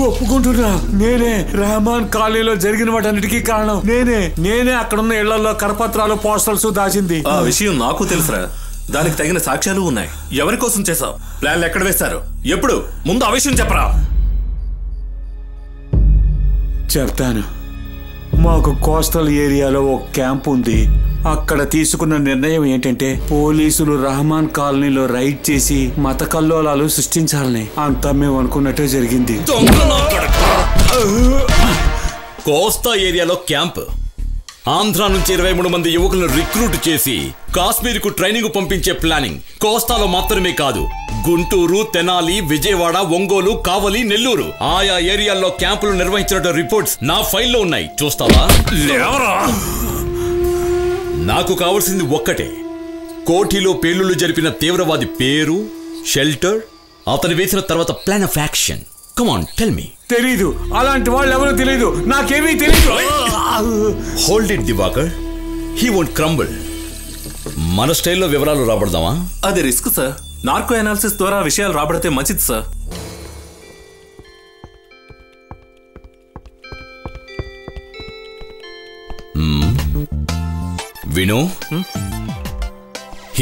ఒప్పుకుంటున్నా, నేనే రెహమాన్ కాలనీలో జరిగిన వాటన్నిటికీ కారణం. నేనే అక్కడున్న ఇళ్లలో కరపత్రాలు, పోస్టర్స్ దాచింది. ఆ విషయం నాకు తెలుసురా. దానికి తగిన సాక్ష్యాలు ఉన్నాయి. ఎవరి కోసం చేసావు? ప్లాన్లు ఎక్కడ వేశారు? ఎప్పుడు? ముందు ఆ విషయం చెప్పరా. చెప్తాను. మాకు కోస్టల్ ఏరియాలో ఒక క్యాంప్ ఉంది. అక్కడ తీసుకున్న నిర్ణయం ఏంటంటే పోలీసులు రెహమాన్ కాలనీలో రైడ్ చేసి మత కల్లోలాలు సృష్టించాలని. అంతా మేము అనుకున్నట్టే జరిగింది. కోస్తా ఏరియాలో క్యాంప్, ఆంధ్ర నుంచి 23 మంది యువకులను రిక్రూట్ చేసి కాశ్మీర్ కు ట్రైనింగ్ పంపించే ప్లానింగ్. కోస్తాలో మాత్రమే కాదు, గుంటూరు, తెనాలి, విజయవాడ, ఒంగోలు, కావలి, నెల్లూరు ఆయా ఏరియాల్లో క్యాంపులు నిర్వహించిన రిపోర్ట్స్ నా ఫైల్లో ఉన్నాయి. చూస్తావా? నాకు కావాల్సింది ఒక్కటే, కోఠీలో పేలుళ్లు జరిపిన తీవ్రవాది పేరు, షెల్టర్, అతను వేసిన తర్వాత plan of action. Come on, tell me. తెలీదు, అలాంటి వాళ్ళు ఎవరో తెలీదు, నాకేమీ తెలీదు. Hold it Divakar, he won't crumble. మన స్టైల్లో వివరాలు రాబడదామా? అది రిస్క్ సార్. నార్కో అనాలిసిస్ ద్వారా విషయాలు రాబడితే మంచిది సార్. విను,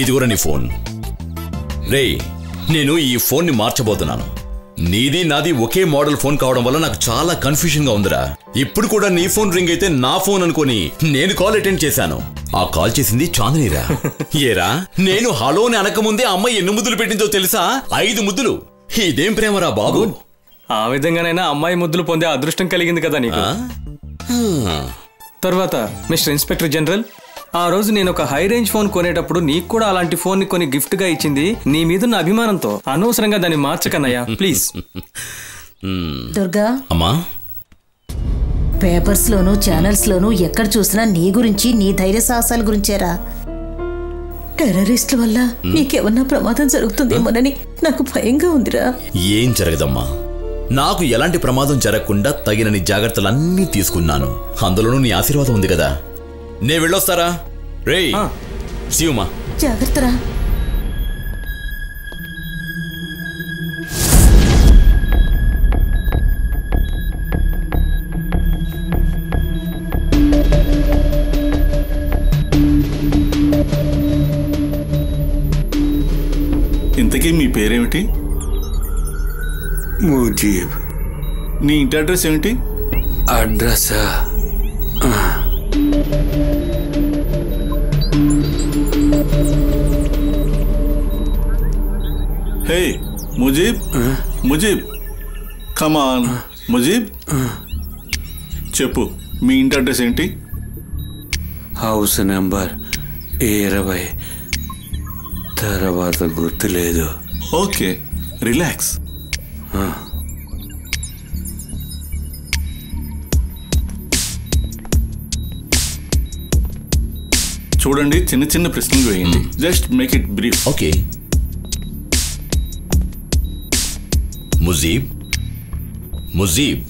ఇది కూడా నీ ఫోన్. రే, నేను ఈ ఫోన్ ని మార్చబోతున్నాను. నీది నాది ఒకే మోడల్ ఫోన్ కావడం వల్ల నాకు చాలా కన్ఫ్యూజన్ గా ఉందిరా. ఇప్పుడు కూడా నీ ఫోన్ రింగ్ అయితే నా ఫోన్ అనుకుని నేను కాల్ అటెండ్ చేశాను. ఆ కాల్ చేసింది చాందనీరా. ఏరా, నేను హలోని అనకముందే అమ్మాయి ఎన్ని ముద్దులు పెట్టిందో తెలుసా? 5 ముద్దులు. ఇదేం ప్రేమరా బాబు. ఆ విధంగానైనా అమ్మాయి ముద్దులు పొందే అదృష్టం కలిగింది కదా నీకు. తర్వాత మిస్టర్ ఇన్స్పెక్టర్ జనరల్, ఆ రోజు నేను ఒక హై రేంజ్ ఫోన్ కొనేటప్పుడు నీకు కూడా అలాంటి ఫోన్ ని కొని గిఫ్ట్ గా ఇచ్చింది నీ మీదున్న అభిమానంతో. అనవసరంగా దాన్ని మార్చకన్నయ్యా, ప్లీజ్. దుర్గా, అమ్మా, పేపర్స్ లోను ఛానల్స్ లోను ఎక్కడ చూసినా నీ గురించి, నీ ధైర్య సాహసాల గురించేరా. టెర్రరిస్టుల వల్ల నీకేమన్నా ప్రమాదం జరుగుతుందేమోనని నాకు భయంగా ఉందిరా. ఏం జరగదమ్మా, నాకు ఎలాంటి ప్రమాదం జరగకుండా తగినన్ని జాగ్రత్తలన్నీ తీసుకున్నాను. అందులోనూ నీ ఆశీర్వాదం ఉంది కదా. నే వెళ్ళొస్తారా? రే శివమా, జాగ్రత్తరా. ఇంతకీ మీ పేరేమిటి? ముజీబ్. నీ ఇంటి అడ్రస్ ఏమిటి? Address hey Mujeeb, Mujeeb, come on Mujeeb, చెప్పు మీ ఇంటి అడ్రస్ ఏంటి? House number 20. తర్వాత గుర్తులేదు. Okay, relax. చూడండి, చిన్న చిన్న ప్రశ్నలు వేయండి. Just make it brief. Okay. Mujeeb,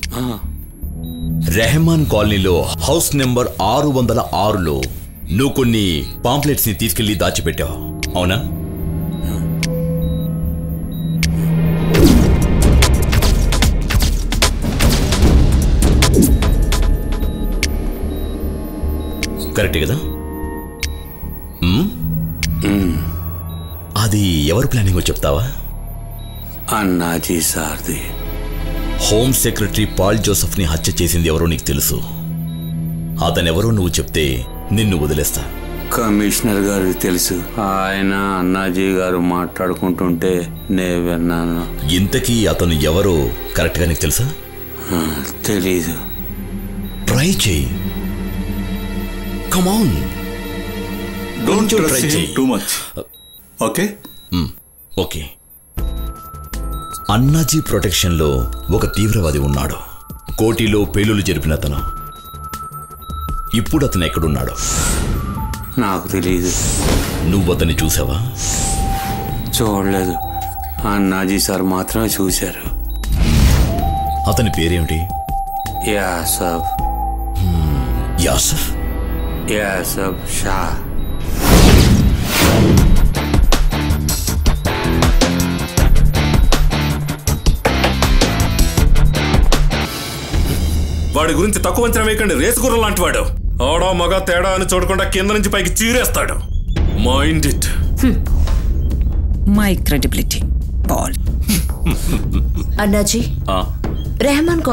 Rahman కాలనీలో హౌస్ నెంబర్ 606లో నువ్వు కొన్ని పాంప్లెట్స్ ని తీసుకెళ్లి దాచిపెట్టావు, అవునా? కరెక్టే కదా? అది ఎవరు ప్లానింగో చెప్తావా? అన్నాజీ సార్ది. హోమ్ సెక్రటరీ పాల్ జోసెఫ్ ని హత్య చేసింది ఎవరో నీకు తెలుసు. అతనెవరో నువ్వు చెప్తే నిన్ను వదిలేస్తా. కమిషనర్ గారికి తెలుసు. ఆయన అన్నాజీ గారు మాట్లాడుకుంటుంటే నే విన్నాను. ఇంతకీ అతను ఎవరో కరెక్ట్ గా నీకు తెలుసా? తెలీదు. ట్రై చేయి. Come on, don't trust him too much. Okay okay. అన్నాజీ protection లో ఒక తీవ్రవాది ఉన్నాడు, కోటిలో పేలులు జరిపిన అతను. ఇప్పుడు అతను ఎక్కడున్నాడు? నాకు తెలీదు. నువ్వు అతన్ని చూసావా? చూడలేదు. అన్నాజీ సార్ మాత్రమే చూశారు. అతని పేరేమిటి? యాసఫ్. యాసఫ్? యాసబ్ షా. వాడి గురించి తక్కువ అంచనా వేయకండి. రేసు గుర్రం లాంటి వాడు. ఆడా మగ తేడా అని చూడకుండా కింద నుంచి పైకి చీరేస్తాడు. Mind it. My credibility ball. అన్నాజీ, రెహమాన్ కాల్